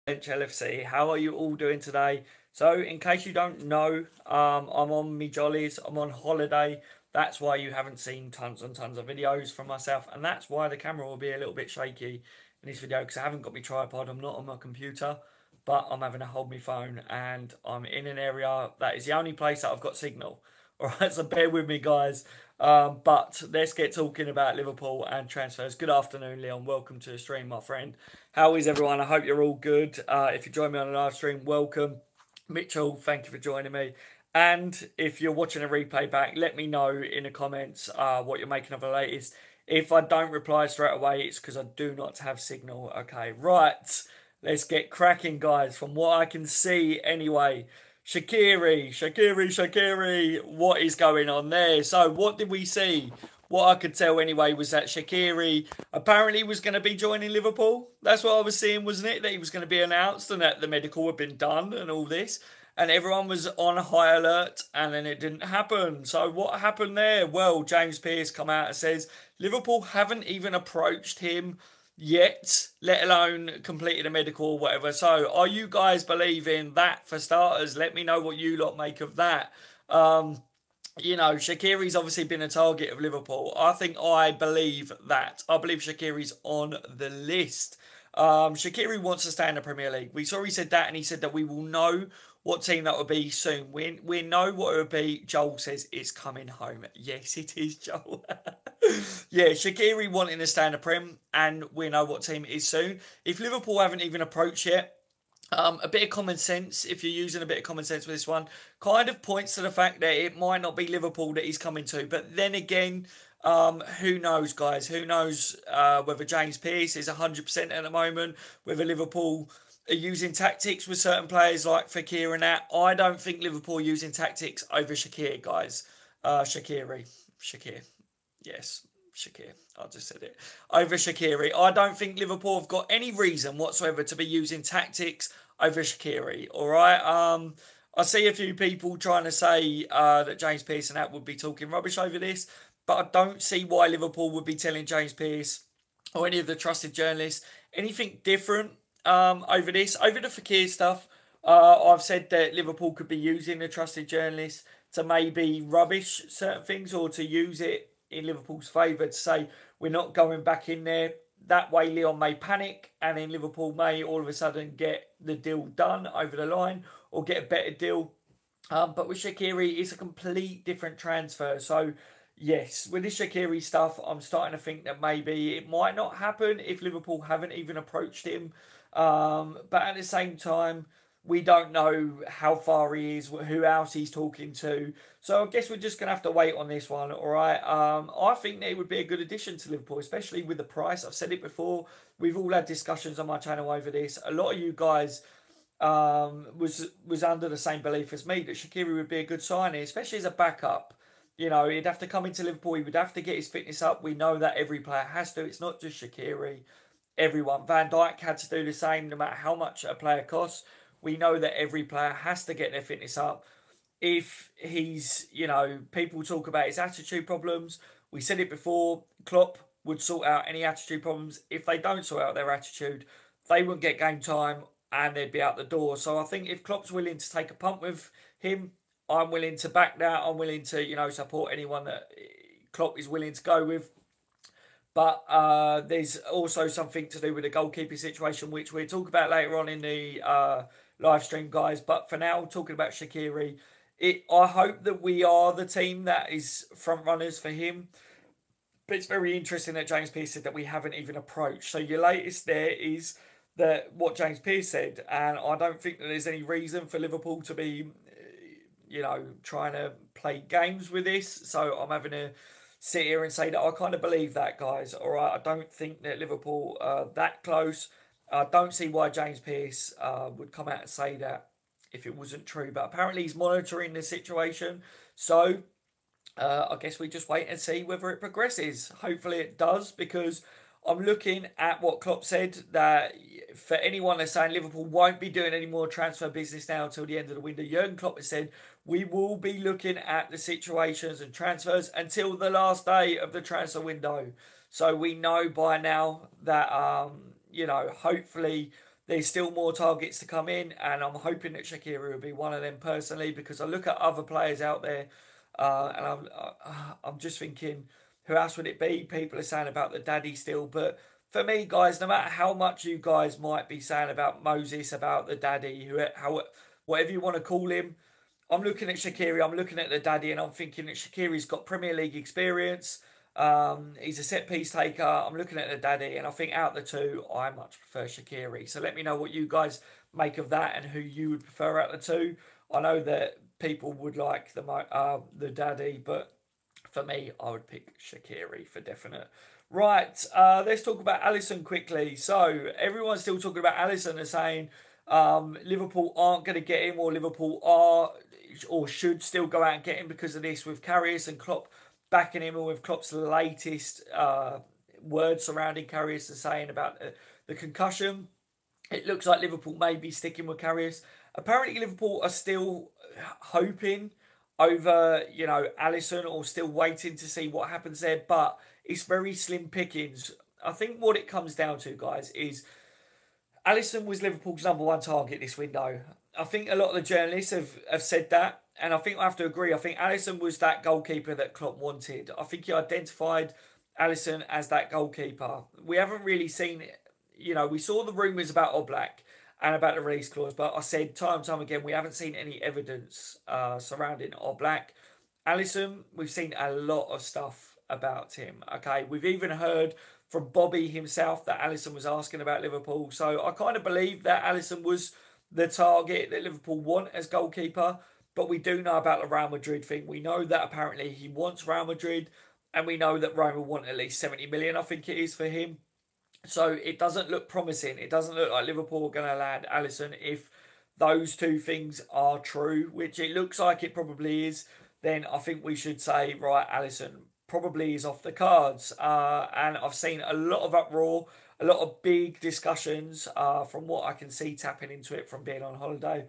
LFC. How are you all doing today? So, in case you don't know, I'm on me jollies. I'm on holiday. That's why you haven't seen tons and tons of videos from myself, and that's why the camera will be a little bit shaky in this video because I haven't got my tripod. I'm not on my computer, but I'm having to hold my phone, and I'm in an area that is the only place that I've got signal. All right, so bear with me, guys. But let's get talking about Liverpool and transfers. Good afternoon, Leon. Welcome to the stream, my friend. How is everyone? I hope you're all good. If you join me on a live stream, welcome. Mitchell, thank you for joining me. And if you're watching a replay back, let me know in the comments what you're making of the latest. If I don't reply straight away, it's because I do not have signal. Okay, right. Let's get cracking, guys. From what I can see, anyway. Shaqiri. What is going on there? So, what did we see? What I could tell anyway was that Shaqiri apparently was going to be joining Liverpool. That's what I was seeing, wasn't it? That he was going to be announced and that the medical had been done and all this. And everyone was on high alert, and then it didn't happen. So, what happened there? Well, James Pearce come out and says Liverpool haven't even approached him yet, let alone completed a medical or whatever. So, are you guys believing that for starters? Let me know what you lot make of that. Shaqiri's obviously been a target of Liverpool. I believe that. I believe Shaqiri's on the list. Shaqiri wants to stay in the Premier League. We saw he said that, and he said that we will know what team that will be soon. We know what it will be. Joel says it's coming home. Yes, it is, Joel. Yeah, Shaqiri wanting to stay in the Prem, and we know what team it is soon. If Liverpool haven't even approached yet, a bit of common sense, if you're using a bit of common sense with this one, kind of points to the fact that it might not be Liverpool that he's coming to. But then again, who knows, guys? Who knows whether James Pearce is 100% at the moment, whether Liverpool are using tactics with certain players like Fekir and that. I don't think Liverpool are using tactics over Shaqiri, guys. Shaqiri. Yes, Shaqiri. I just said it. Over Shaqiri. I don't think Liverpool have got any reason whatsoever to be using tactics over Shaqiri. All right. I see a few people trying to say that James Pearce and that would be talking rubbish over this, but I don't see why Liverpool would be telling James Pearce or any of the trusted journalists anything different over this. Over the Fekir stuff, I've said that Liverpool could be using the trusted journalists to maybe rubbish certain things or to use it in Liverpool's favour to say we're not going back in there. That way, Leon may panic, and then Liverpool may all of a sudden get the deal done over the line or get a better deal. But with Shaqiri, it's a complete different transfer. So, yes, with this Shaqiri stuff, I'm starting to think that maybe it might not happen if Liverpool haven't even approached him. But at the same time, we don't know how far he is, who else he's talking to. So I guess we're just going to have to wait on this one, all right? I think that it would be a good addition to Liverpool, especially with the price. I've said it before. We've all had discussions on my channel over this. A lot of you guys was under the same belief as me that Shaqiri would be a good signing, especially as a backup. You know, he'd have to come into Liverpool. He would have to get his fitness up. We know that every player has to. It's not just Shaqiri. Everyone. Van Dijk had to do the same no matter how much a player costs. We know that every player has to get their fitness up. If he's, people talk about his attitude problems. We said it before, Klopp would sort out any attitude problems. If they don't sort out their attitude, they wouldn't get game time and they'd be out the door. So I think if Klopp's willing to take a punt with him, I'm willing to back that. I'm willing to, support anyone that Klopp is willing to go with. But there's also something to do with the goalkeeping situation, which we'll talk about later on in the live stream, guys. But for now, talking about Shaqiri, I hope that we are the team that is front runners for him. But it's very interesting that James Pearce said that we haven't even approached. So your latest there is that what James Pearce said, and I don't think that there's any reason for Liverpool to be, trying to play games with this. So I'm having to sit here and say that I kind of believe that, guys. All right, I don't think that Liverpool are that close. I don't see why James Pearce would come out and say that if it wasn't true. But apparently he's monitoring the situation. So I guess we just wait and see whether it progresses. Hopefully it does, because I'm looking at what Klopp said, that for anyone that's saying Liverpool won't be doing any more transfer business now until the end of the window, Jurgen Klopp has said we will be looking at the situations and transfers until the last day of the transfer window. So we know by now that, hopefully there's still more targets to come in, and I'm hoping that Shaqiri will be one of them personally, because I look at other players out there, and I'm just thinking, who else would it be? People are saying about the daddy still, but for me, guys, no matter how much you guys might be saying about Moses, about the daddy, whatever you want to call him, I'm looking at Shaqiri, I'm looking at the daddy, and I'm thinking that Shaqiri's got Premier League experience. He's a set piece taker. I'm looking at the daddy, and I think out of the two, I much prefer Shaqiri. So let me know what you guys make of that and who you would prefer out of the two. I know that people would like the daddy, but for me, I would pick Shaqiri for definite. Right, let's talk about Alisson quickly. So everyone's still talking about Alisson and saying Liverpool aren't going to get him, or Liverpool are or should still go out and get him because of this, with Karius and Klopp backing him, and with Klopp's latest words surrounding Karius and saying about the concussion. It looks like Liverpool may be sticking with Karius. Apparently, Liverpool are still hoping over, Alisson, or still waiting to see what happens there, but it's very slim pickings. I think what it comes down to, guys, is Alisson was Liverpool's number one target this window. I think a lot of the journalists have said that, and I think I have to agree. I think Alisson was that goalkeeper that Klopp wanted. I think he identified Alisson as that goalkeeper. We haven't really seen it. We saw the rumours about Oblak and about the release clause, but I said time and time again, we haven't seen any evidence surrounding Oblak. Alisson, we've seen a lot of stuff about him. Okay, we've even heard from Bobby himself that Alisson was asking about Liverpool. So I kind of believe that Alisson was the target that Liverpool want as goalkeeper. But we do know about the Real Madrid thing. We know that apparently he wants Real Madrid, and we know that Roma want at least 70 million, I think it is, for him. So it doesn't look promising. It doesn't look like Liverpool are going to land Alisson. If those two things are true, which it looks like it probably is, then I think we should say, right, Alisson probably is off the cards. And I've seen a lot of uproar, a lot of big discussions from what I can see tapping into it from being on holiday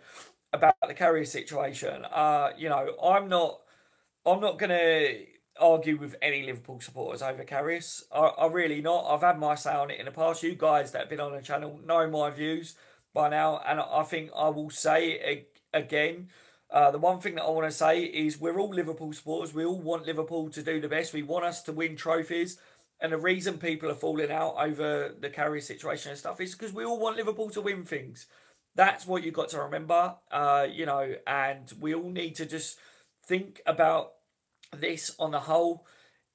about the Karius situation. I'm not going to argue with any Liverpool supporters over Karius. I really not. I've had my say on it in the past. You guys that have been on the channel know my views by now, and I think I will say it again. The one thing that I want to say is we're all Liverpool supporters. We all want Liverpool to do the best. We want us to win trophies. And the reason people are falling out over the Karius situation and stuff is because we all want Liverpool to win things. That's what you've got to remember, and we all need to just think about this on the whole.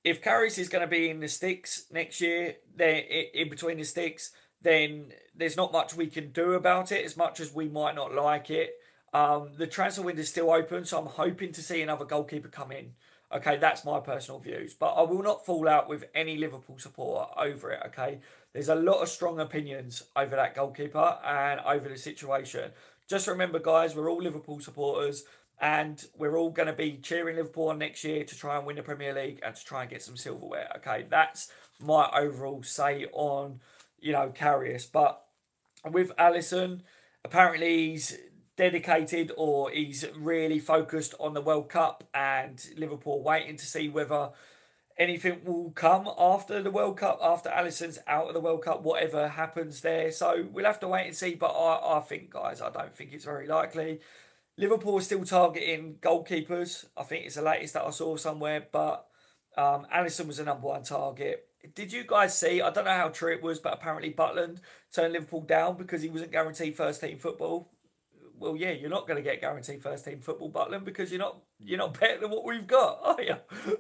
If Karius is going to be in the sticks next year, then in between the sticks, then there's not much we can do about it, as much as we might not like it. The transfer window is still open, so I'm hoping to see another goalkeeper come in. Okay, that's my personal views, but I will not fall out with any Liverpool supporter over it. Okay, there's a lot of strong opinions over that goalkeeper and over the situation. Just remember, guys, we're all Liverpool supporters, and we're all going to be cheering Liverpool on next year to try and win the Premier League and to try and get some silverware. Okay, that's my overall say on, Karius. But with Alisson, apparently he's dedicated, or he's really focused on the World Cup, and Liverpool waiting to see whether anything will come after the World Cup, after Alisson's out of the World Cup, whatever happens there. So we'll have to wait and see. But I think, guys, I don't think it's very likely. Liverpool are still targeting goalkeepers. I think it's the latest that I saw somewhere, but Alisson was the number one target. Did you guys see? I don't know how true it was, but apparently Butland turned Liverpool down because he wasn't guaranteed first team football. Well, yeah, you're not going to get guaranteed first team football, Butland, because you're not better than what we've got, are you?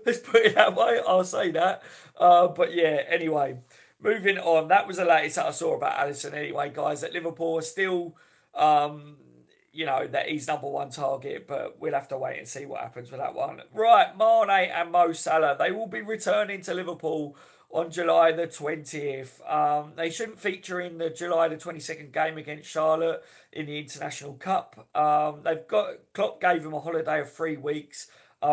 Let's put it that way. I'll say that. But yeah, anyway, moving on. That was the latest that I saw about Alisson. Anyway, guys, that Liverpool are still, that he's number one target, but we'll have to wait and see what happens with that one. Right, Mane and Mo Salah, they will be returning to Liverpool on July the 20th. They shouldn't feature in the July the 22nd game against Charlotte in the International Cup. Klopp gave them a holiday of 3 weeks.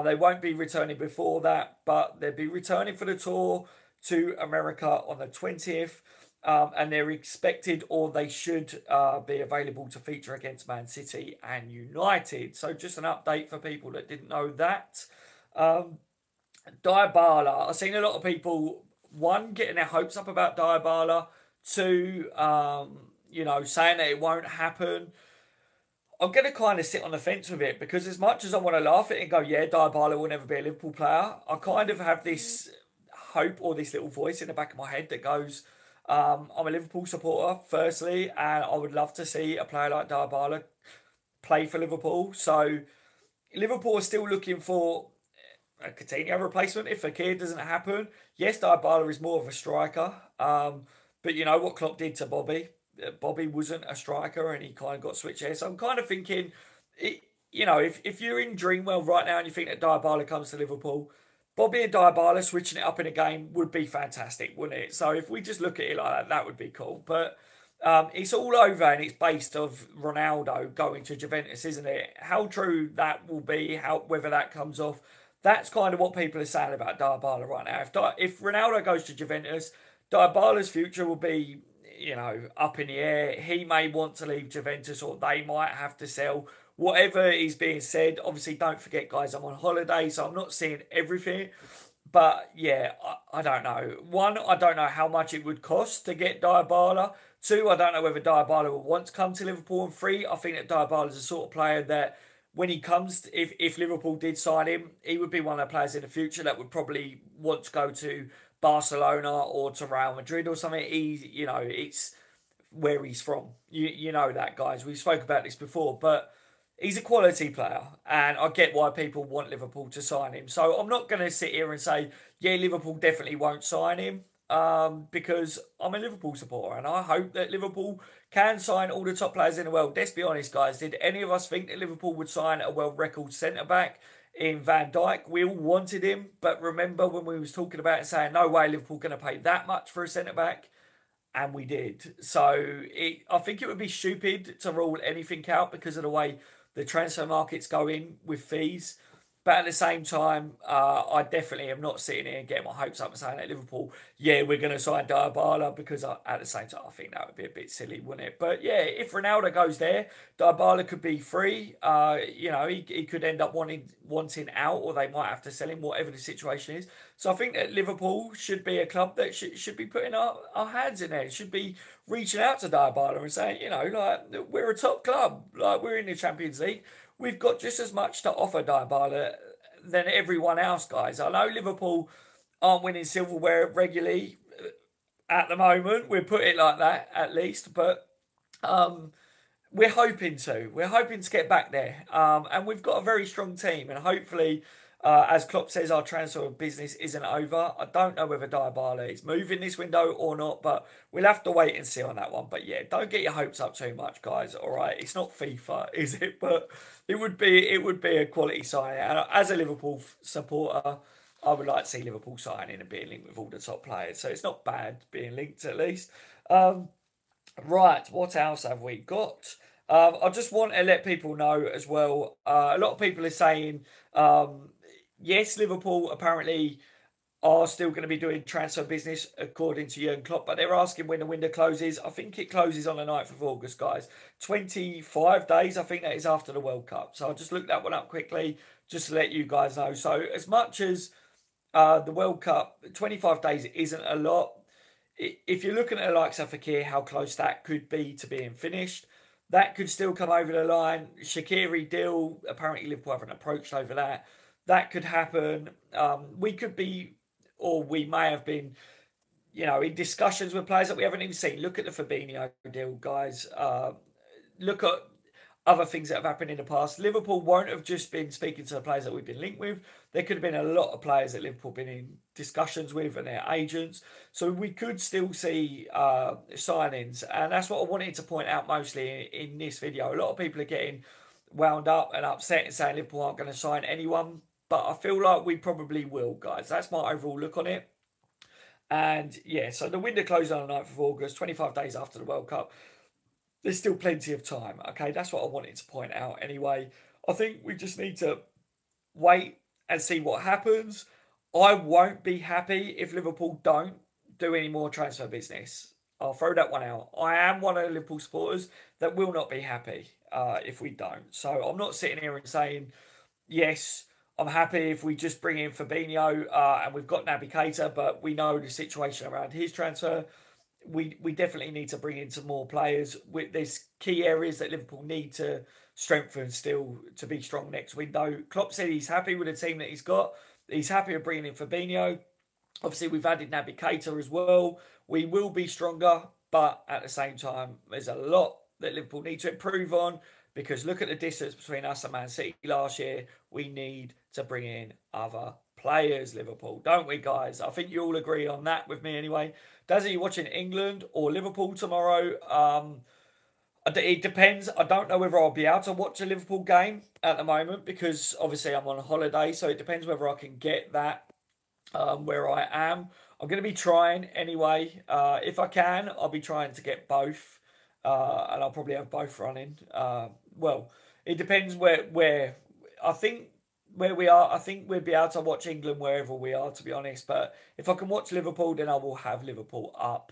They won't be returning before that, but they'll be returning for the tour to America on the 20th. And they're expected, or they should be available to feature against Man City and United. So just an update for people that didn't know that. Dybala, I've seen a lot of people, one, getting their hopes up about Dybala, two, saying that it won't happen. I'm going to kind of sit on the fence with it because as much as I want to laugh at it and go, yeah, Dybala will never be a Liverpool player, I kind of have this hope or this little voice in the back of my head that goes, I'm a Liverpool supporter, firstly, and I would love to see a player like Dybala play for Liverpool. So Liverpool are still looking for a Coutinho replacement if Fekir doesn't happen. Yes, Dybala is more of a striker, but you know what Klopp did to Bobby? Bobby wasn't a striker and he kind of got switched here. So I'm kind of thinking, if you're in Dreamwell right now and you think that Dybala comes to Liverpool, Bobby and Dybala switching it up in a game would be fantastic, wouldn't it? So if we just look at it like that, that would be cool. But it's all over and it's based of Ronaldo going to Juventus, isn't it? How true that will be, whether that comes off, that's kind of what people are saying about Dybala right now. If Ronaldo goes to Juventus, Dybala's future will be, up in the air. He may want to leave Juventus or they might have to sell. Whatever is being said, obviously don't forget, guys, I'm on holiday, so I'm not seeing everything. But yeah, I don't know. One, I don't know how much it would cost to get Dybala. Two, I don't know whether Dybala will want to come to Liverpool. And three, I think that Dybala is the sort of player that when he comes, if Liverpool did sign him, he would be one of the players in the future that would probably want to go to Barcelona or to Real Madrid or something. It's where he's from. You know that, guys. We spoke about this before, but he's a quality player, and I get why people want Liverpool to sign him. So I'm not going to sit here and say, yeah, Liverpool definitely won't sign him, because I'm a Liverpool supporter, and I hope that Liverpool can sign all the top players in the world. Let's be honest, guys. Did any of us think that Liverpool would sign a world record centre back in Van Dijk? We all wanted him, but remember when we was talking about it, saying no way Liverpool going to pay that much for a centre back? And we did. So I think it would be stupid to rule anything out because of the way the transfer market's going with fees. But at the same time, I definitely am not sitting here and getting my hopes up and saying at Liverpool, yeah, we're going to sign Dybala, because at the same time, I think that would be a bit silly, wouldn't it? But yeah, if Ronaldo goes there, Dybala could be free. He could end up wanting out, or they might have to sell him, whatever the situation is. So I think that Liverpool should be a club that should be putting our hands in there. Should be reaching out to Dybala and saying, we're a top club. Like, we're in the Champions League. We've got just as much to offer Dybala than everyone else, guys. I know Liverpool aren't winning silverware regularly at the moment. We'll put it like that, at least. But we're hoping to. We're hoping to get back there. And we've got a very strong team. And hopefully, as Klopp says, our transfer business isn't over. I don't know whether Dybala is moving this window or not, but we'll have to wait and see on that one. But yeah, don't get your hopes up too much, guys. All right, it's not FIFA, is it? But it would be a quality signing. And as a Liverpool supporter, I would like to see Liverpool signing and being linked with all the top players. So it's not bad being linked, at least. Right, what else have we got? I just want to let people know as well. A lot of people are saying, yes, Liverpool apparently are still going to be doing transfer business according to Jurgen Klopp, but they're asking when the window closes. I think it closes on the 9th of August, guys. 25 days, I think that is after the World Cup. So I'll just look that one up quickly just to let you guys know. So as much as the World Cup, 25 days isn't a lot. If you're looking at the likes of Fekir, how close that could be to being finished, that could still come over the line. Shaqiri deal, apparently Liverpool haven't approached over that. That could happen. We could be, or we may have been, in discussions with players that we haven't even seen. Look at the Fabinho deal, guys. Look at other things that have happened in the past. Liverpool won't have just been speaking to the players that we've been linked with. There could have been a lot of players that Liverpool have been in discussions with and their agents. So we could still see signings. And that's what I wanted to point out mostly in this video. A lot of people are getting wound up and upset and saying Liverpool aren't going to sign anyone. But I feel like we probably will, guys. That's my overall look on it. And yeah, so the window closed on the 9th of August, 25 days after the World Cup. There's still plenty of time, okay? That's what I wanted to point out anyway. I think we just need to wait and see what happens. I won't be happy if Liverpool don't do any more transfer business. I'll throw that one out. I am one of the Liverpool supporters that will not be happy if we don't. So I'm not sitting here and saying, yes, I'm happy if we just bring in Fabinho and we've got Naby Keita, but we know the situation around his transfer. we definitely need to bring in some more players. There's key areas that Liverpool need to strengthen still to be strong next window. Klopp said he's happy with the team that he's got. He's happy with bringing in Fabinho. Obviously, we've added Naby Keita as well. We will be stronger, but at the same time, there's a lot that Liverpool need to improve on because look at the distance between us and Man City last year. We need to bring in other players, Liverpool, don't we, guys? I think you all agree on that with me anyway. Does you watching England or Liverpool tomorrow? It depends. I don't know whether I'll be able to watch a Liverpool game at the moment because obviously I'm on holiday, so it depends whether I can get that where I am. I'm going to be trying anyway. If I can, I'll be trying to get both, and I'll probably have both running. Well, it depends where I think where we are. I think we'll be able to watch England wherever we are, to be honest. But if I can watch Liverpool, then I will have Liverpool up.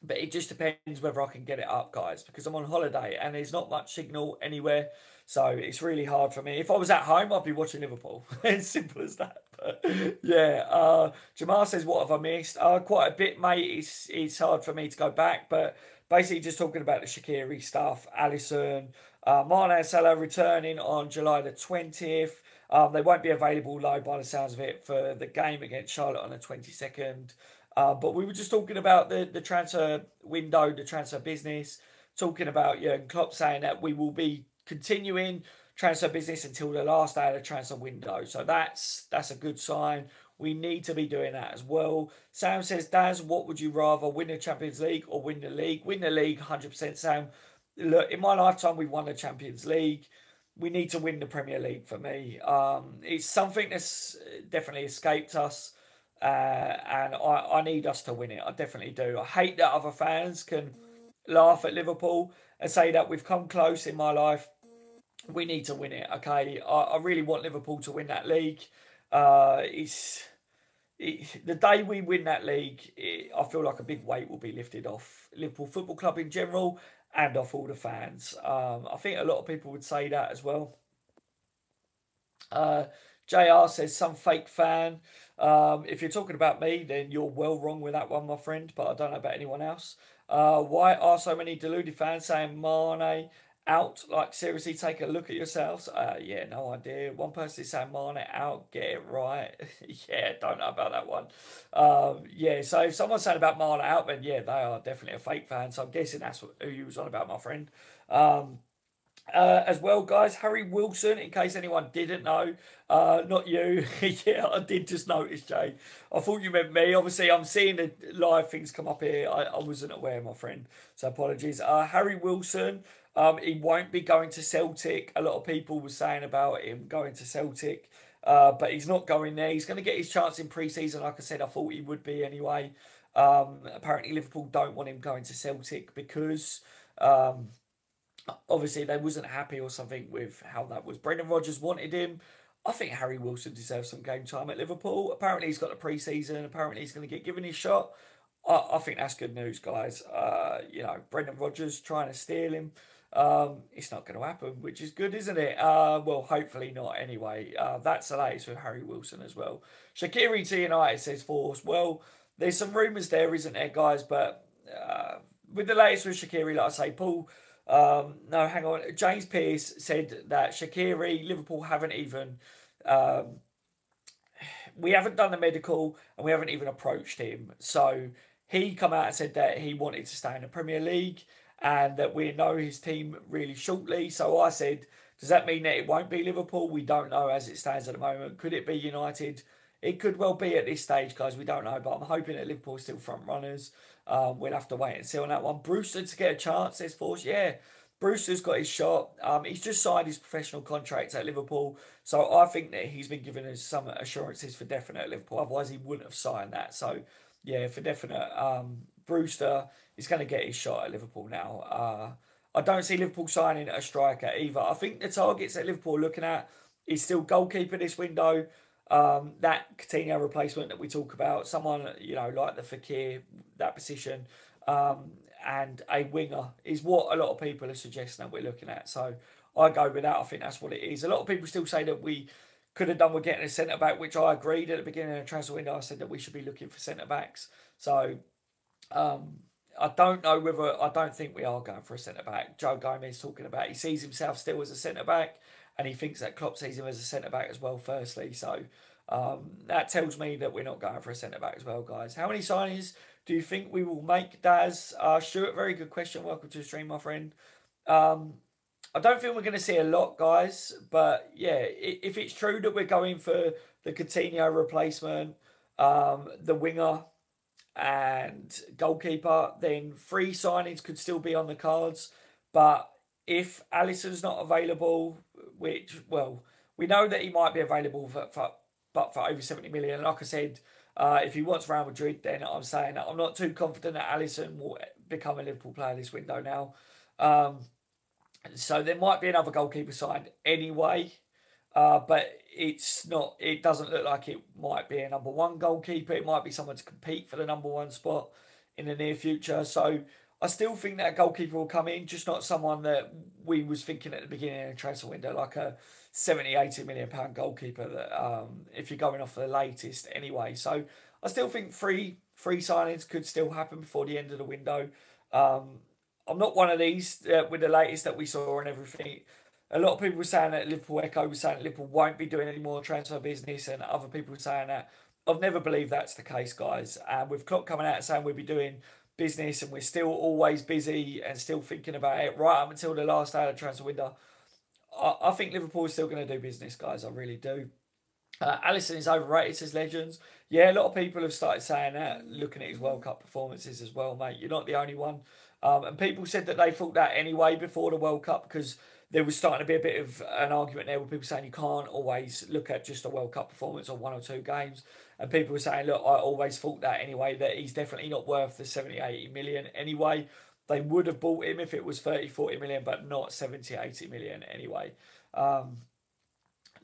But it just depends whether I can get it up, guys, because I'm on holiday and there's not much signal anywhere. So it's really hard for me. If I was at home, I'd be watching Liverpool. It's simple as that. But yeah, Jamal says, what have I missed? Quite a bit, mate. It's hard for me to go back. But basically just talking about the Shaqiri stuff, Alisson, Mane and Salah returning on July the 20th. They won't be available though, by the sounds of it, for the game against Charlotte on the 22nd. But we were just talking about the transfer window, the transfer business, talking about Jurgen Klopp saying that we will be continuing transfer business until the last day of the transfer window. So that's a good sign. We need to be doing that as well. Sam says, Daz, what would you rather, win the Champions League or win the league? Win the league, 100%, Sam. Look, in my lifetime, we won the Champions League. We need to win the Premier League for me. It's something that's definitely escaped us. And I need us to win it. I definitely do. I hate that other fans can laugh at Liverpool and say that we've come close in my life. We need to win it, okay? I really want Liverpool to win that league. The day we win that league, I feel like a big weight will be lifted off Liverpool Football Club in general and off all the fans. I think a lot of people would say that as well. JR says, some fake fan. If you're talking about me, then you're well wrong with that one, my friend, but I don't know about anyone else. Why are so many deluded fans saying Mane out? Like, seriously, take a look at yourselves. Yeah, no idea. One person is saying Mane out, get it right. Yeah, don't know about that one. Yeah, so if someone's saying about Mane out, then yeah, they are definitely a fake fan. So I'm guessing that's who you was on about, my friend. As well, guys, Harry Wilson, in case anyone didn't know, not you. Yeah, I did just notice, Jay. I thought you meant me. Obviously, I'm seeing the live things come up here. I wasn't aware, my friend, so apologies. Harry Wilson, he won't be going to Celtic. A lot of people were saying about him going to Celtic, but he's not going there. He's going to get his chance in pre-season. Like I said, I thought he would be anyway. Apparently, Liverpool don't want him going to Celtic because... obviously they wasn't happy or something with how that was. Brendan Rodgers wanted him. I think Harry Wilson deserves some game time at Liverpool. Apparently he's got the pre-season. Apparently he's going to get given his shot. I think that's good news, guys. Brendan Rodgers trying to steal him. It's not going to happen, which is good, isn't it? Well, hopefully not anyway. That's the latest with Harry Wilson as well. Shaqiri to United says Force. Well, there's some rumours there, isn't there, guys? But with the latest with Shaqiri, like I say, Paul... no, hang on. James Pearce said that Shaqiri, Liverpool haven't even... we haven't done the medical and we haven't even approached him. So he come out and said that he wanted to stay in the Premier League and that we know his team really shortly. So I said, does that mean that it won't be Liverpool? We don't know as it stands at the moment. Could it be United? It could well be at this stage, guys. We don't know, but I'm hoping that Liverpool are still front runners. We'll have to wait and see on that one. Brewster to get a chance, says Force. Yeah, Brewster's got his shot. He's just signed his professional contract at Liverpool. So I think that he's been given us some assurances for definite at Liverpool. Otherwise, he wouldn't have signed that. So, yeah, for definite, Brewster is going to get his shot at Liverpool now. I don't see Liverpool signing a striker either. I think the targets that Liverpool are looking at is still goalkeeper this window. That Coutinho replacement that we talk about, someone like the Fekir, that position, and a winger is what a lot of people are suggesting that we're looking at. So I go with that. I think that's what it is. A lot of people still say that we could have done with getting a centre back, which I agreed at the beginning of the transfer window. I said that we should be looking for centre backs. So Um, I don't know whether I don't think we are going for a centre back. Joe Gomez talking about he sees himself still as a centre back, and he thinks that Klopp sees him as a centre back as well. Firstly, so that tells me that we're not going for a centre back as well, guys. How many signings do you think we will make, Daz? Stuart, very good question. Welcome to the stream, my friend. Um, I don't think we're going to see a lot, guys. But yeah, if it's true that we're going for the Coutinho replacement, the winger and goalkeeper, then three signings could still be on the cards. But if Alisson's not available, which, well, we know that he might be available but for over 70 million. Like I said, if he wants Real Madrid, then I'm saying that I'm not too confident that Alisson will become a Liverpool player this window now. Um, so there might be another goalkeeper signed anyway. But it's not. It doesn't look like it might be a number one goalkeeper. It might be someone to compete for the number one spot in the near future. So I still think that a goalkeeper will come in, just not someone that we was thinking at the beginning of the transfer window, like a 70, 80 million pound goalkeeper. That if you're going off the latest anyway. So I still think three signings could still happen before the end of the window. Um, I'm not one of these with the latest that we saw and everything. A lot of people were saying that Liverpool Echo was saying that Liverpool won't be doing any more transfer business, and other people were saying that. I've never believed that's the case, guys. And with Klopp coming out and saying we'll be doing business and we're still always busy and still thinking about it right up until the last day of the transfer window, I think Liverpool is still going to do business, guys. I really do. Alisson is overrated, says Legends. Yeah, a lot of people have started saying that, looking at his World Cup performances as well, mate. You're not the only one. And people said that they thought that anyway before the World Cup because there was starting to be a bit of an argument there with people saying you can't always look at just a World Cup performance or one or two games. And people were saying, look, I always thought that anyway, that he's definitely not worth the 70, 80 million anyway. They would have bought him if it was 30, 40 million, but not 70, 80 million anyway. Um,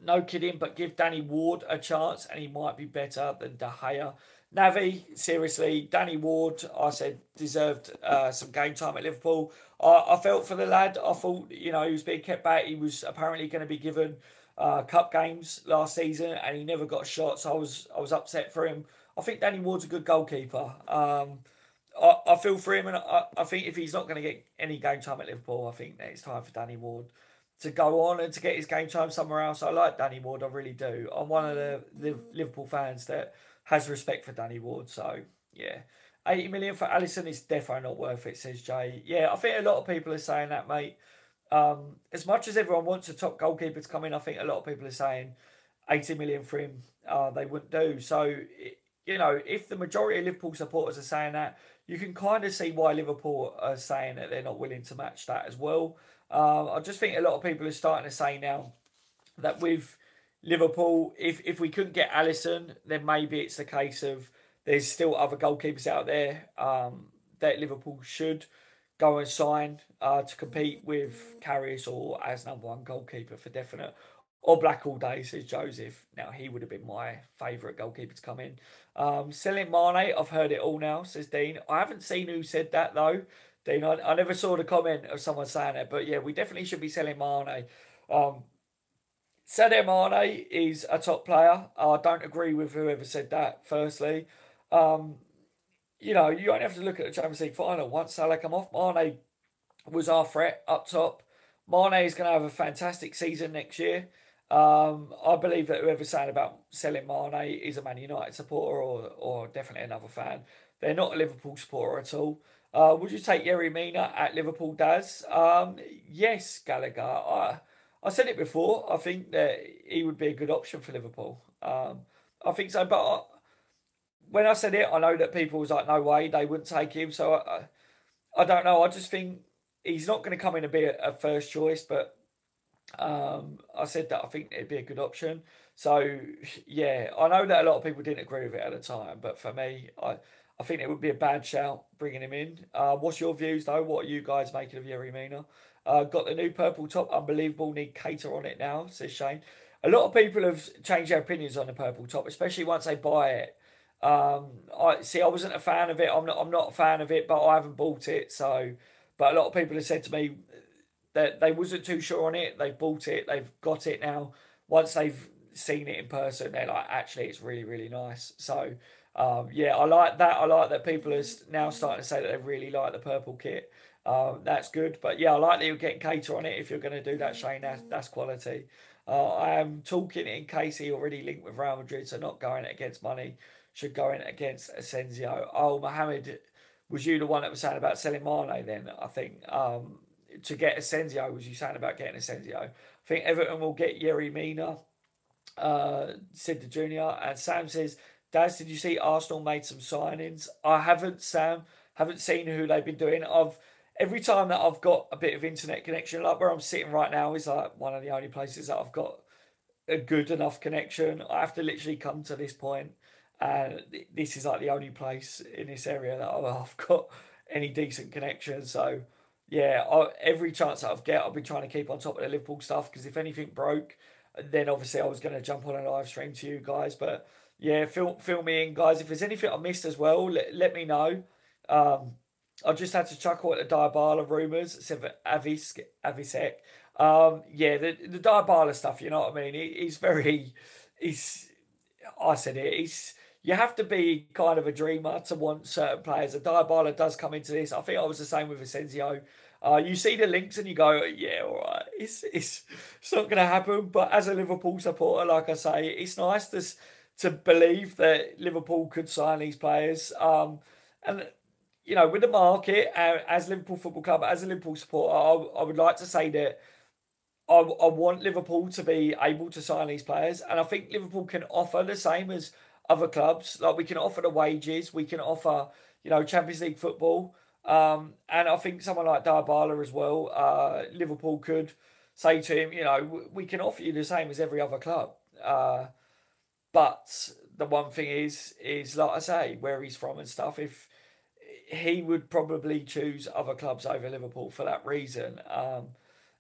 no kidding, but give Danny Ward a chance and he might be better than De Gea. Navi, seriously, Danny Ward, I said, deserved some game time at Liverpool. I felt for the lad. I thought, he was being kept back. He was apparently going to be given cup games last season and he never got a shot, so I was upset for him. I think Danny Ward's a good goalkeeper. I feel for him, and I think if he's not going to get any game time at Liverpool, I think that it's time for Danny Ward to go on and to get his game time somewhere else. I like Danny Ward, I really do. I'm one of the Liverpool fans that has respect for Danny Ward. So yeah, 80 million for Alisson is definitely not worth it, says Jay. Yeah, I think a lot of people are saying that, mate. As much as everyone wants a top goalkeeper to come in, I think a lot of people are saying 80 million for him, they wouldn't do. So, if the majority of Liverpool supporters are saying that, you can kind of see why Liverpool are saying that they're not willing to match that as well. I just think a lot of people are starting to say now that with Liverpool, if we couldn't get Alisson, then maybe it's the case of there's still other goalkeepers out there that Liverpool should go and sign to compete with Karius or as number one goalkeeper for definite. Or Black all day, says Joseph. Now, he would have been my favourite goalkeeper to come in. Selling Mane, I've heard it all now, says Dean. I haven't seen who said that, though. Dean, I never saw the comment of someone saying it, but yeah, we definitely should be selling Mane. Um, Sadio Mane is a top player. I don't agree with whoever said that, firstly. Um, you don't have to look at the Champions League final. Once Salah come off, Mane was our threat up top. Mane is going to have a fantastic season next year. I believe that whoever's saying about selling Mane is a Man United supporter or definitely another fan. They're not a Liverpool supporter at all. Would you take Yerry Mina at Liverpool, Daz? Yes, Gallagher. I said it before. I think that he would be a good option for Liverpool. I think so. But when I said it, I know that people was like, no way, they wouldn't take him. So I don't know. I just think he's not going to come in and be a first choice, but I said that I think it'd be a good option. So yeah, I know that a lot of people didn't agree with it at the time, but for me, I think it would be a bad shout bringing him in. What's your views though? What are you guys making of Yerry Mina? Got the new purple top, unbelievable. Need Cater on it now, says Shane. A lot of people have changed their opinions on the purple top, especially once they buy it. I see. I wasn't a fan of it. I'm not a fan of it, but I haven't bought it. So, but a lot of people have said to me that they wasn't too sure on it. They've bought it. They've got it now. Once they've seen it in person, they're like, actually, it's really, really nice. So, Yeah, I like that. I like that people are now starting to say that they really like the purple kit. That's good. But yeah, I like that you're getting Cater on it. If you're going to do that, Shane, that's quality. I am talking in case he already linked with Real Madrid, so not going against money, should go in against Asensio. Oh, Mohamed, was you the one that was saying about selling Mane then? I think to get Asensio, was you saying about getting Asensio? I think Everton will get Yerry Mina, said the junior. And Sam says, Daz, did you see Arsenal made some signings? I haven't, Sam. Haven't seen who they've been doing. Every time that I've got a bit of internet connection, like where I'm sitting right now, is like one of the only places that I've got a good enough connection. I have to literally come to this point, and this is like the only place in this area that I've got any decent connection. So, yeah, every chance that I've get, I've been trying to keep on top of the Liverpool stuff because if anything broke, then obviously I was going to jump on a live stream to you guys. But yeah, fill me in, guys. If there's anything I missed as well, let me know. Um, I just had to chuckle at the Dybala rumours, said that Avisek. Yeah, the Dybala stuff, you know what I mean? He's very, he's, I said it, he's, you have to be kind of a dreamer to want certain players. The Dybala does come into this. I think I was the same with Asensio. You see the links and you go, yeah, all right, it's not going to happen. But as a Liverpool supporter, like I say, it's nice to believe that Liverpool could sign these players. And you know, with the market, as Liverpool Football Club, as a Liverpool supporter, I would like to say that I want Liverpool to be able to sign these players, and I think Liverpool can offer the same as other clubs. Like we can offer the wages, we can offer, you know, Champions League football, and I think someone like Dybala as well. Liverpool could say to him, you know, we can offer you the same as every other club. But the one thing is like I say, where he's from and stuff. If he would probably choose other clubs over Liverpool for that reason.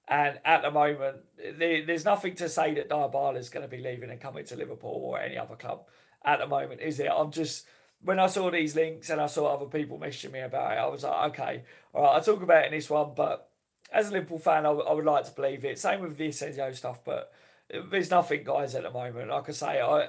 And at the moment, there's nothing to say that Dybala is going to be leaving and coming to Liverpool or any other club at the moment, is it? I'm just, when I saw these links and I saw other people messaging me about it, I was like, okay, all right, I'll talk about it in this one. But as a Liverpool fan, I would like to believe it. Same with the Asensio stuff, but there's nothing, guys, at the moment. Like I say, I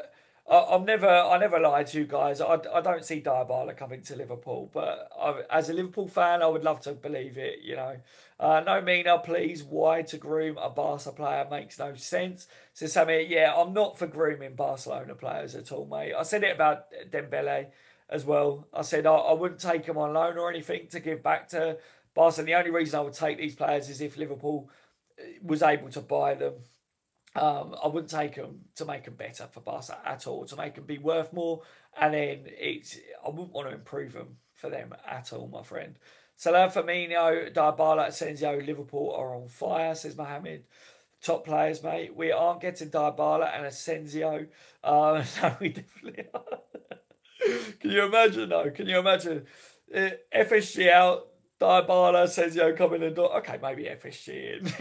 never lied to you guys. I don't see Dybala coming to Liverpool, but as a Liverpool fan, I would love to believe it. You know, no Mina, please. Why to groom a Barca player makes no sense. So Sammy, yeah, I'm not for grooming Barcelona players at all, mate. I said it about Dembele as well. I said I wouldn't take him on loan or anything to give back to Barca. And the only reason I would take these players is if Liverpool was able to buy them. I wouldn't take them to make them better for Barca at all, to make them be worth more, and then I wouldn't want to improve them for them at all, my friend. Salah, Firmino, Dybala, Asensio, Liverpool are on fire, says Mohamed. Top players, mate. We aren't getting Dybala and Asensio. No, we definitely are. Can you imagine, though? Can you imagine? FSG out, Dybala, Asensio coming in. Okay, maybe FSG in.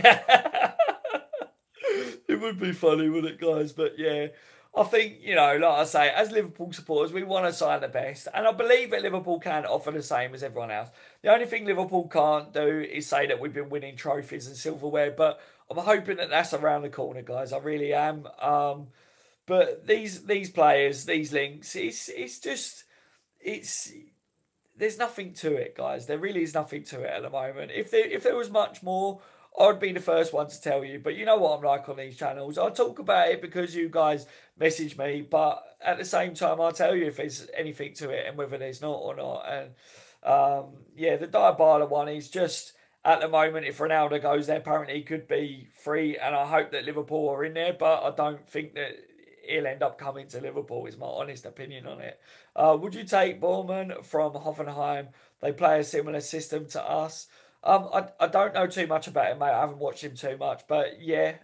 It would be funny, wouldn't it, guys? But yeah, I think, you know, like I say, as Liverpool supporters, we want to sign the best. And I believe that Liverpool can offer the same as everyone else. The only thing Liverpool can't do is say that we've been winning trophies and silverware. But I'm hoping that that's around the corner, guys. I really am. But these players, these links, it's just, it's there's nothing to it, guys. There really is nothing to it at the moment. If there was much more, I'd be the first one to tell you. But you know what I'm like on these channels. I talk about it because you guys message me, but at the same time, I'll tell you if there's anything to it and whether there's not or not. And yeah, the Dybala one is just at the moment. If Ronaldo goes there, apparently he could be free, and I hope that Liverpool are in there. But I don't think that he'll end up coming to Liverpool, is my honest opinion on it. Would you take Borman from Hoffenheim? They play a similar system to us. I don't know too much about him, mate. I haven't watched him too much, but yeah.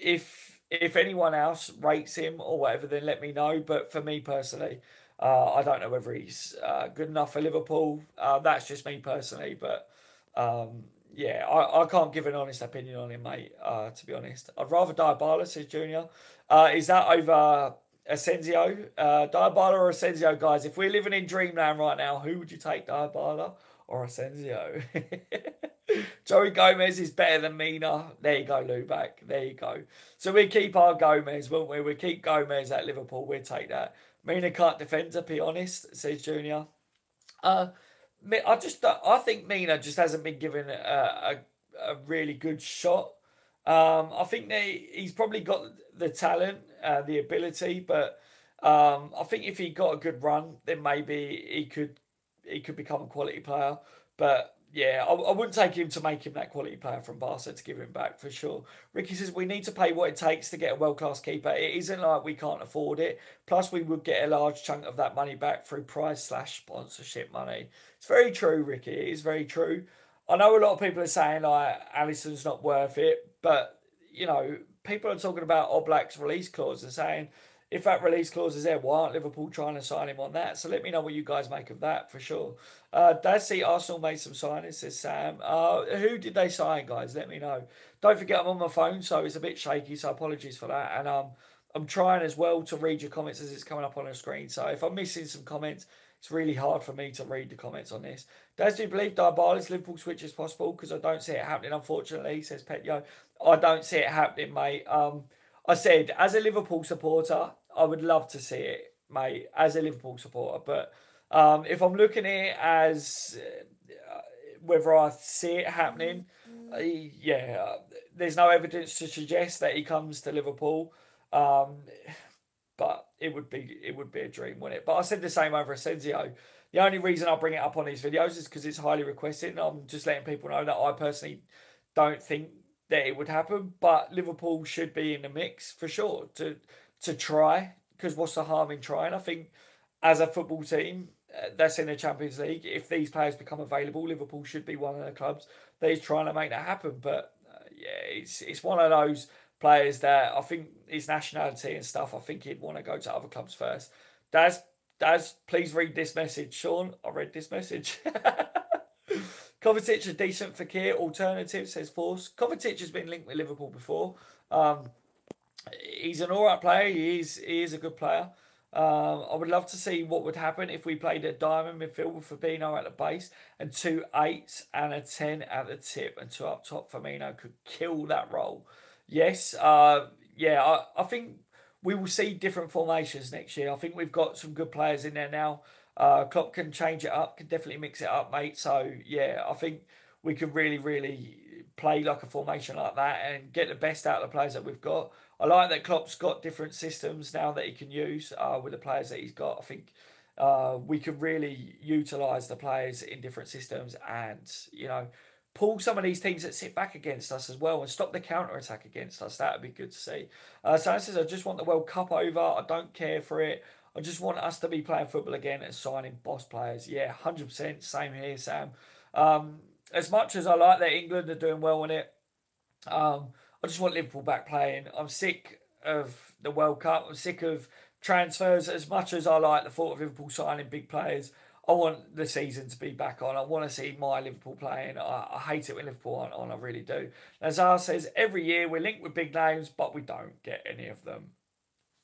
If anyone else rates him or whatever, then let me know. But for me personally, I don't know whether he's good enough for Liverpool. That's just me personally, but yeah, I can't give an honest opinion on him, mate. To be honest, I'd rather Dybala, says Junior. Is that over Asensio? Dybala or Asensio, guys? If we're living in dreamland right now, who would you take, Dybala or Asensio? Joey Gomez is better than Mina. There you go, Lubac. There you go. So we keep our Gomez, won't we? We keep Gomez at Liverpool. We'll take that. Mina can't defend, to be honest, says Junior. Uh, I think Mina just hasn't been given a really good shot. I think that he's probably got the talent, the ability, but I think if he got a good run, then maybe he could become a quality player. But yeah, I wouldn't take him to make him that quality player from Barca to give him back for sure. Ricky says we need to pay what it takes to get a world class keeper. It isn't like we can't afford it. Plus, we would get a large chunk of that money back through prize/sponsorship money. It's very true, Ricky. It is very true. I know a lot of people are saying like Alisson's not worth it, but people are talking about Oblak's release clause and saying if that release clause is there, why aren't Liverpool trying to sign him on that? So let me know what you guys make of that for sure. Does see Arsenal made some signings, says Sam. Who did they sign, guys? Let me know. Don't forget I'm on my phone, so it's a bit shaky, so apologies for that. And I'm trying as well to read your comments as it's coming up on the screen. So if I'm missing some comments, it's really hard for me to read the comments on this. Does do you believe Dybala's Liverpool switch is possible? Because I don't see it happening, unfortunately, says Petyo. I don't see it happening, mate. I said, as a Liverpool supporter, I would love to see it, mate, as a Liverpool supporter. But if I'm looking at it as whether I see it happening, yeah, there's no evidence to suggest that he comes to Liverpool. Um, but it would be a dream, wouldn't it? But I said the same over Asensio. The only reason I bring it up on these videos is because it's highly requested, and I'm just letting people know that I personally don't think that it would happen. But Liverpool should be in the mix for sure to try. Because what's the harm in trying? I think as a football team that's in the Champions League, if these players become available, Liverpool should be one of the clubs that is trying to make that happen. But yeah, it's one of those players that I think his nationality and stuff, I think he'd want to go to other clubs first. Daz, please read this message. Sean, I read this message. Kovacic a decent Fekir alternative, says Force. Kovacic has been linked with Liverpool before. He's an alright player. He is a good player. I would love to see what would happen if we played a diamond midfield with Fabinho at the base and two eights and a 10 at the tip and two up top. Firmino could kill that role. Yes, yeah, I think we will see different formations next year. I think we've got some good players in there now. Klopp can change it up, can definitely mix it up, mate. So yeah, I think we could really, really play like a formation like that and get the best out of the players that we've got. I like that Klopp's got different systems now that he can use with the players that he's got. I think we could really utilise the players in different systems and, pull some of these teams that sit back against us as well and stop the counter attack against us. That would be good to see. Sam says, I just want the World Cup over. I don't care for it. I just want us to be playing football again and signing boss players. Yeah, 100%. Same here, Sam. As much as I like that England are doing well in it, I just want Liverpool back playing. I'm sick of the World Cup. I'm sick of transfers. As much as I like the thought of Liverpool signing big players, I want the season to be back on. I want to see my Liverpool playing. I hate it when Liverpool aren't on. I really do. Nazar says, every year we're linked with big names, but we don't get any of them.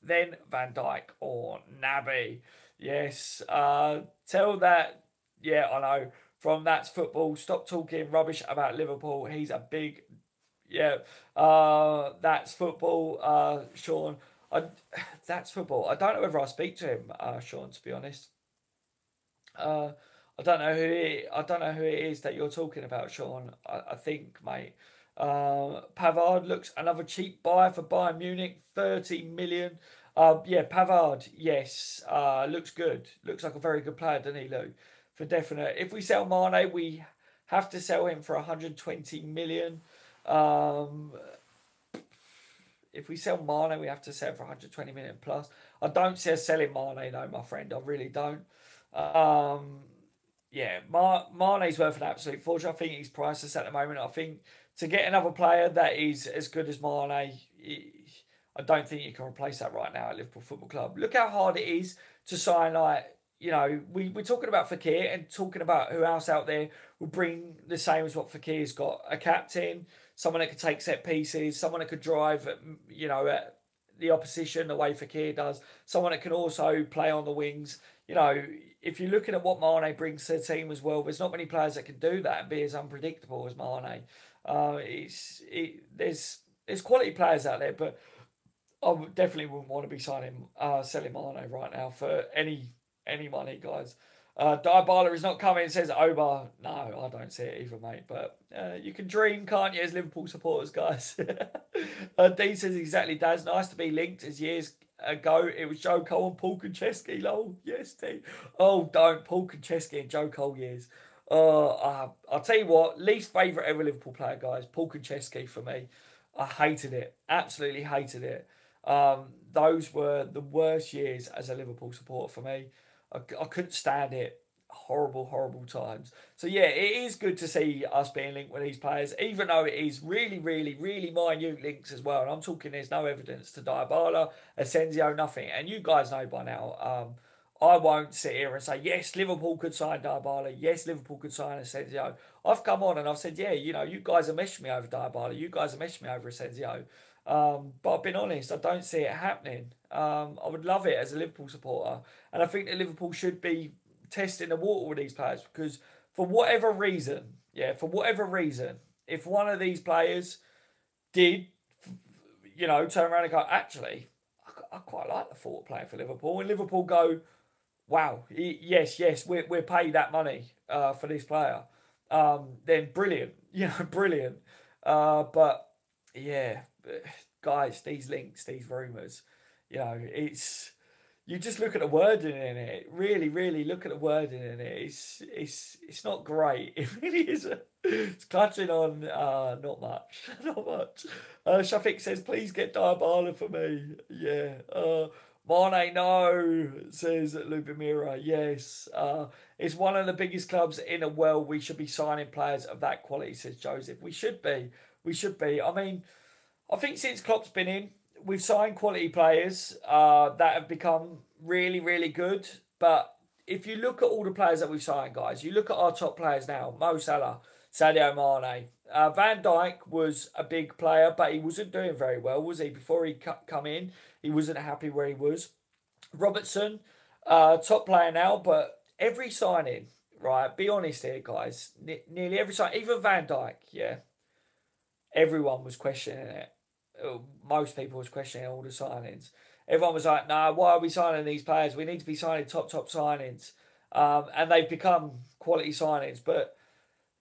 Then Van Dijk or Naby. Yes. Tell that. Yeah, I know. From That's Football. Stop talking rubbish about Liverpool. He's a big. Yeah. That's Football. Sean. That's Football. I don't know whether I speak to him, Sean, to be honest. I don't know I don't know who it is that you're talking about, Sean. I think, mate. Pavard looks another cheap buy for Bayern Munich, 30 million. Yeah, Pavard, yes, looks good. Looks like a very good player, doesn't he, Lou? For definite. If we sell Mane, we have to sell him for 120 million. Um, if we sell Mane, we have to sell for 120 million plus. I don't see us selling Mane, though, my friend. I really don't. Um, yeah, Mane's worth an absolute fortune. I think he's priceless at the moment. I think to get another player that is as good as Mane, I don't think you can replace that right now at Liverpool Football Club. Look how hard it is to sign, like, we're talking about Fekir and talking about who else out there will bring the same as what Fekir's got. A captain, someone that could take set pieces, someone that could drive, at the opposition the way Fekir does, someone that can also play on the wings. If you're looking at what Mane brings to the team as well, there's not many players that can do that and be as unpredictable as Mane. There's quality players out there, but definitely wouldn't want to be selling Mane right now for any money, guys. Dybala is not coming. It says Oba. No, I don't see it either, mate. But you can dream, can't you, as Liverpool supporters, guys? Dean says exactly. Dad's nice to be linked as years ago. It was Joe Cole and Paul Konchesky. Lol. Yes, Dean. Oh, don't Paul Konchesky and Joe Cole years. I'll tell you what. Least favourite ever Liverpool player, guys. Paul Konchesky for me. I hated it. Absolutely hated it. Those were the worst years as a Liverpool supporter for me. I couldn't stand it. Horrible, horrible times. So yeah, it is good to see us being linked with these players, even though it is really, really, really minute links as well. And I'm talking, there's no evidence to Dybala, Asensio, nothing. And you guys know by now. I won't sit here and say yes, Liverpool could sign Dybala. Yes, Liverpool could sign Asensio. I've come on and I've said, yeah, you guys have messed me over Dybala. You guys have messed me over Asensio. But I've been honest, I don't see it happening. I would love it as a Liverpool supporter, and I think that Liverpool should be testing the water with these players because for whatever reason, yeah, for whatever reason, if one of these players did, turn around and go, actually, I quite like the thought of playing for Liverpool, and Liverpool go, wow, yes, we're paid that money for this player, then brilliant, brilliant. But yeah, guys, these links, these rumours, it's you just look at the wording in it. Really, really look at the wording in it. It's not great. It really isn't. It's clutching on not much, not much. Shafiq says, please get Diabala for me. Yeah. Mane, no, says Lubomira. Yes. It's one of the biggest clubs in the world. We should be signing players of that quality, says Joseph. We should be. We should be. I mean, I think since Klopp's been in, we've signed quality players that have become really, really good. But if you look at all the players that we've signed, guys, you look at our top players now: Mo Salah, Sadio Mane. Van Dijk was a big player, but he wasn't doing very well, was he? Before he come in, he wasn't happy where he was. Robertson, top player now, but every signing, right? Be honest here, guys. Nearly every signing, even Van Dijk, yeah, everyone was questioning it. Most people was questioning all the signings. Everyone was like, "No, why are we signing these players? We need to be signing top signings." And they've become quality signings. But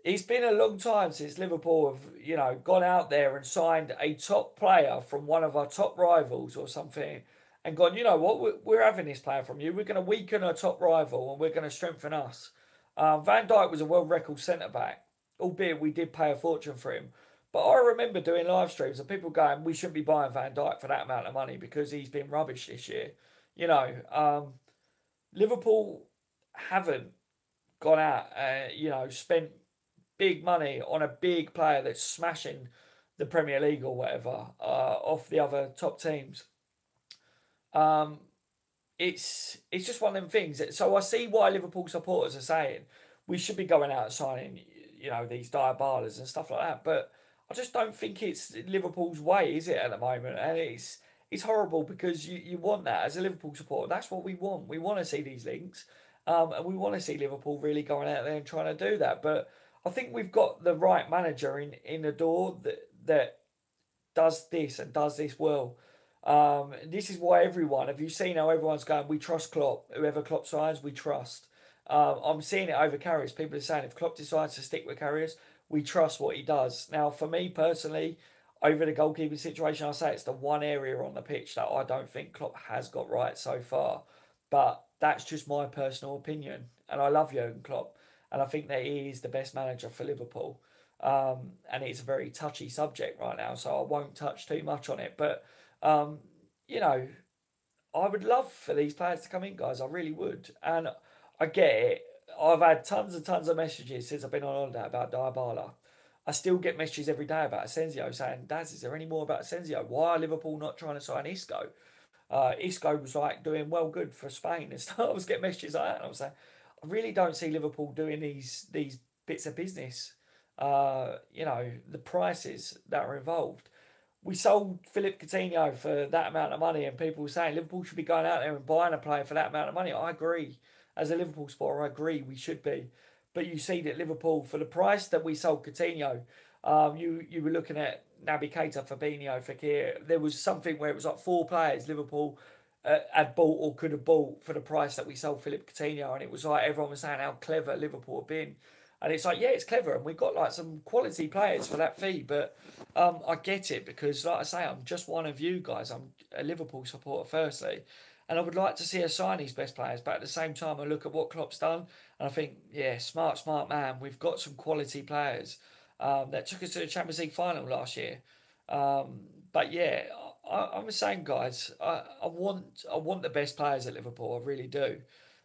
it's been a long time since Liverpool have, gone out there and signed a top player from one of our top rivals or something, and gone, you know what, we're having this player from you. We're going to weaken our top rival and we're going to strengthen us. Van Dijk was a world record centre back, albeit we did pay a fortune for him. But I remember doing live streams and people going, we shouldn't be buying Van Dijk for that amount of money because he's been rubbish this year. Liverpool haven't gone out, spent big money on a big player that's smashing the Premier League or whatever off the other top teams. Um, it's just one of them things. So I see why Liverpool supporters are saying we should be going out and signing, these Diabalas and stuff like that. But I just don't think it's Liverpool's way, is it, at the moment? And it's horrible because you want that as a Liverpool supporter. That's what we want. We want to see these links, and we want to see Liverpool really going out there and trying to do that. But I think we've got the right manager in the door that does this and does this well. This is why everyone, have you seen how everyone's going, we trust Klopp. Whoever Klopp signs, we trust. I'm seeing it over Karius. People are saying if Klopp decides to stick with Karius, we trust what he does. Now, for me personally, over the goalkeeping situation, I say it's the one area on the pitch that I don't think Klopp has got right so far. But that's just my personal opinion. And I love Jurgen Klopp. And I think that he is the best manager for Liverpool. And it's a very touchy subject right now, so I won't touch too much on it. But, um, you know, I would love for these players to come in, guys. I really would. And I get it. I've had tons and tons of messages since I've been on holiday about Dybala. I still get messages every day about Asensio saying, Daz, is there any more about Asensio? Why are Liverpool not trying to sign Isco? Isco was like doing well good for Spain and stuff. I was getting messages like that. And I was saying, I really don't see Liverpool doing these bits of business. The prices that are involved. We sold Philip Coutinho for that amount of money, and people were saying Liverpool should be going out there and buying a player for that amount of money. I agree. As a Liverpool supporter, I agree we should be. But you see that Liverpool, for the price that we sold Coutinho, You were looking at Naby Keita, Fabinho, Fekir. There was something where it was like four players Liverpool had bought or could have bought for the price that we sold Philip Coutinho, and it was like everyone was saying how clever Liverpool have been. And it's like, yeah, it's clever, and we've got like some quality players for that fee. But I get it because, like I say, I'm just one of you guys. I'm a Liverpool supporter, firstly, and I would like to see us sign his best players. But at the same time, I look at what Klopp's done, and I think, yeah, smart man. We've got some quality players that took us to the Champions League final last year. But yeah, I'm the same, guys. I want the best players at Liverpool. I really do.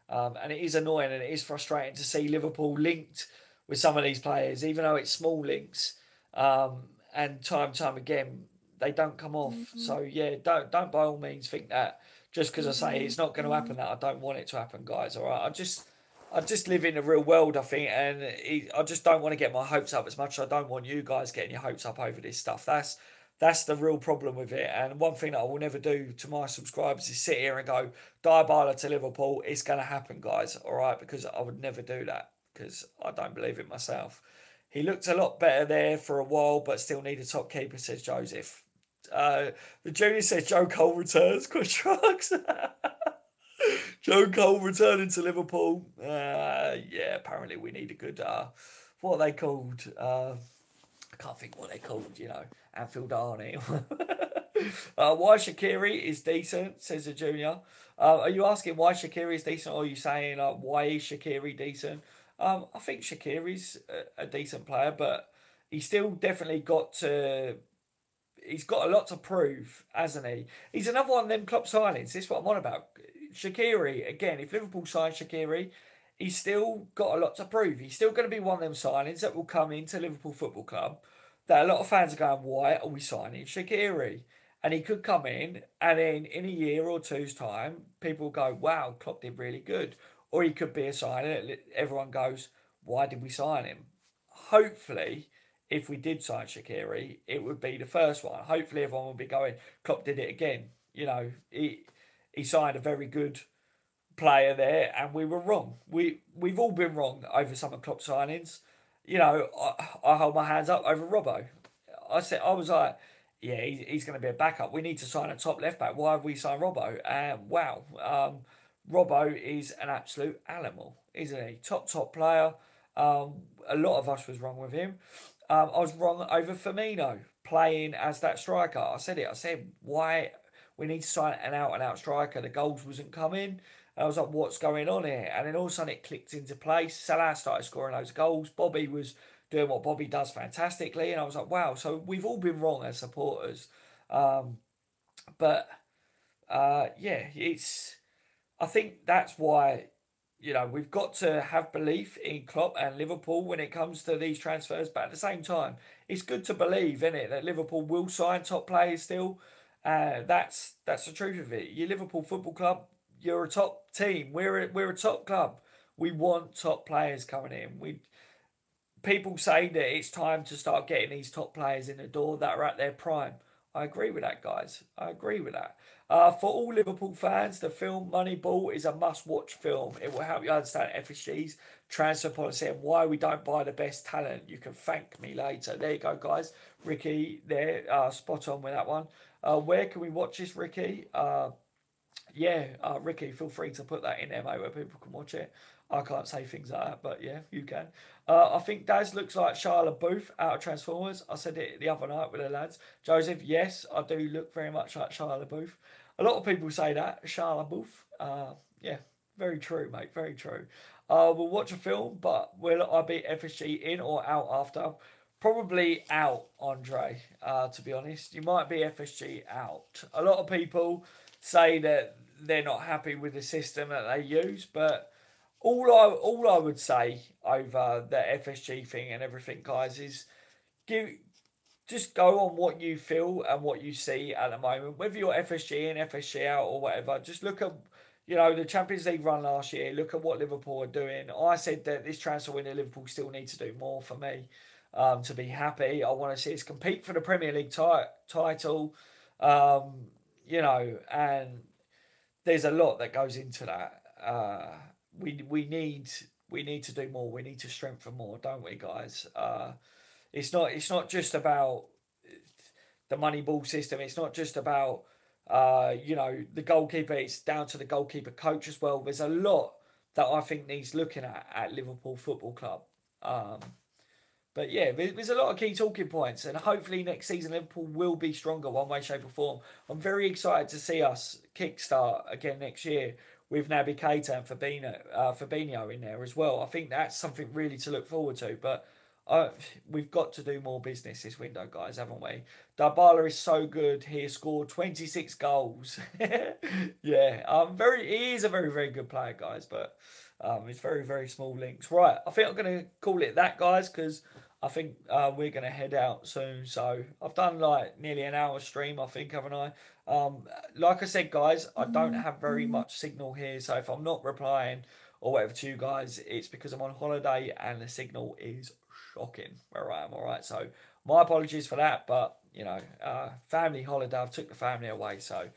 And it is annoying and it is frustrating to see Liverpool linked with some of these players, even though it's small links. And time again, they don't come off. So yeah, don't by all means think that just because I say it's not going to happen that I don't want it to happen, guys. All right, I just live in the real world, I think, and I just don't want to get my hopes up as much as I don't want you guys getting your hopes up over this stuff. That's the real problem with it. And one thing that I will never do to my subscribers is sit here and go, Dybala to Liverpool, it's going to happen, guys, all right? Because I would never do that because I don't believe it myself. He looked a lot better there for a while, but still need a top keeper, says Joseph. The junior says Joe Cole returns, Quatrox. Joe Cole returning to Liverpool. Yeah, apparently we need a good, what are they called? I can't think what they're called, Anfield Arnie. Why Shaqiri is decent, says the junior. Are you asking why Shaqiri is decent, or are you saying why is Shaqiri decent? I think Shaqiri's a decent player, but he's still definitely got to. He's got a lot to prove, hasn't he? He's another one of them Klopp signings. This is what I'm on about. Shaqiri, again, if Liverpool sign Shaqiri, he's still got a lot to prove. He's still going to be one of them signings that will come into Liverpool Football Club that a lot of fans are going, why are we signing Shaqiri? And he could come in, and then in a year or two's time, people will go, wow, Klopp did really good. Or he could be a signing that everyone goes, why did we sign him? Hopefully, if we did sign Shaqiri, it would be the first one. Hopefully, everyone will be going, Klopp did it again. He signed a very good player there, and we were wrong. We've all been wrong over some of Klopp's signings. I hold my hands up over Robbo. I was like, yeah, he's going to be a backup. We need to sign a top left back. Why have we signed Robbo? Wow, Robbo is an absolute animal, isn't he? Top player. A lot of us was wrong with him. I was wrong over Firmino playing as that striker. I said it. I said why we need to sign an out and out striker. The goals wasn't coming. And I was like, what's going on here? And then all of a sudden it clicked into place. Salah started scoring those goals. Bobby was doing what Bobby does fantastically. And I was like, wow. So we've all been wrong as supporters. But yeah, I think that's why we've got to have belief in Klopp and Liverpool when it comes to these transfers. But at the same time, it's good to believe, isn't it, that Liverpool will sign top players still. That's the truth of it. You're Liverpool Football Club. You're a top team. We're a top club. We want top players coming in. People say that it's time to start getting these top players in the door that are at their prime. I agree with that, guys. I agree with that. For all Liverpool fans, the film Moneyball is a must-watch film. It will help you understand FSG's transfer policy and why we don't buy the best talent. You can thank me later. There you go, guys. Ricky, there, spot on with that one. Where can we watch this, Ricky? Yeah, Ricky, feel free to put that in there, mate, where people can watch it. I can't say things like that, but yeah, you can. I think Daz looks like Shia LaBeouf out of Transformers. I said it the other night with the lads. Joseph, yes, I do look very much like Shia LaBeouf. A lot of people say that, Shia LaBeouf. Yeah, very true, mate, very true. We'll watch a film, but will I be FSG in or out after? Probably out, Andre, to be honest. You might be FSG out. A lot of people say that they're not happy with the system that they use, but all I would say over the FSG thing and everything, guys, is give just go on what you feel and what you see at the moment. Whether you're FSG in, FSG out, or whatever, just look at the Champions League run last year. Look at what Liverpool are doing. I said that this transfer window, Liverpool still need to do more for me to be happy. I want to see us compete for the Premier League title. And there's a lot that goes into that. We need to do more. We need to strengthen more, don't we, guys? It's not just about the money ball system. It's not just about the goalkeeper. It's down to the goalkeeper coach as well. There's a lot that I think needs looking at Liverpool Football Club. Um, but yeah, there's a lot of key talking points, and hopefully next season Liverpool will be stronger one way, shape, or form. I'm very excited to see us kickstart again next year with Naby Keita and Fabinho in there as well. I think that's something really to look forward to. But we've got to do more business this window, guys, haven't we? Dybala is so good. He has scored 26 goals. Yeah, he is a very, very good player, guys, but it's very, very small links. Right, I think I'm going to call it that, guys, because I think we're going to head out soon. So I've done like nearly an hour stream, I think, haven't I? Like I said, guys, I don't have very much signal here. So if I'm not replying or whatever to you guys, it's because I'm on holiday and the signal is shocking where I am. All right. So my apologies for that. But, family holiday, I've took the family away. So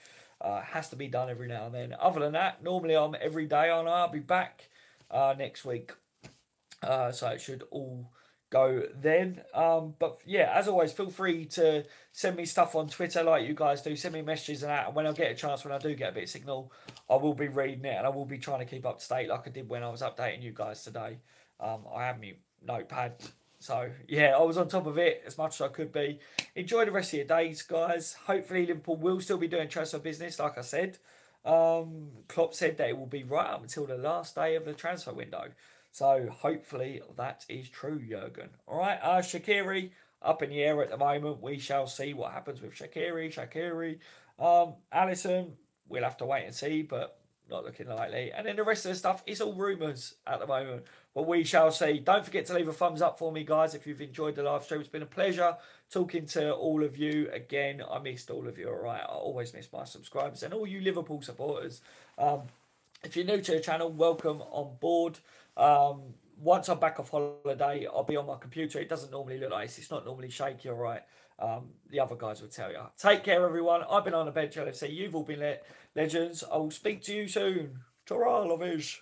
has to be done every now and then. Other than that, normally I'm every day on. I'll be back next week. So it should all go then. But yeah, as always, feel free to send me stuff on Twitter like you guys do. Send me messages and that. And when I get a chance, when I do get a bit of signal, I will be reading it and I will be trying to keep up to date like I did when I was updating you guys today. I have my notepad. So yeah, I was on top of it as much as I could be. Enjoy the rest of your days, guys. Hopefully Liverpool will still be doing transfer business, like I said. Klopp said that it will be right up until the last day of the transfer window. So hopefully that is true, Jurgen. All right, Shaqiri up in the air at the moment. We shall see what happens with Shaqiri. Alisson, we'll have to wait and see, but not looking likely. And then the rest of the stuff is all rumours at the moment. But we shall see. Don't forget to leave a thumbs up for me, guys, if you've enjoyed the live stream. It's been a pleasure talking to all of you. Again, I missed all of you, all right? I always miss my subscribers and all you Liverpool supporters. If you're new to the channel, welcome on board. Once I'm back off holiday, I'll be on my computer. It doesn't normally look like this. It's not normally shaky, all right? The other guys will tell you. Take care, everyone. I've been on the bench, LFC. You've all been legends. I will speak to you soon. Ta-ra, lovies.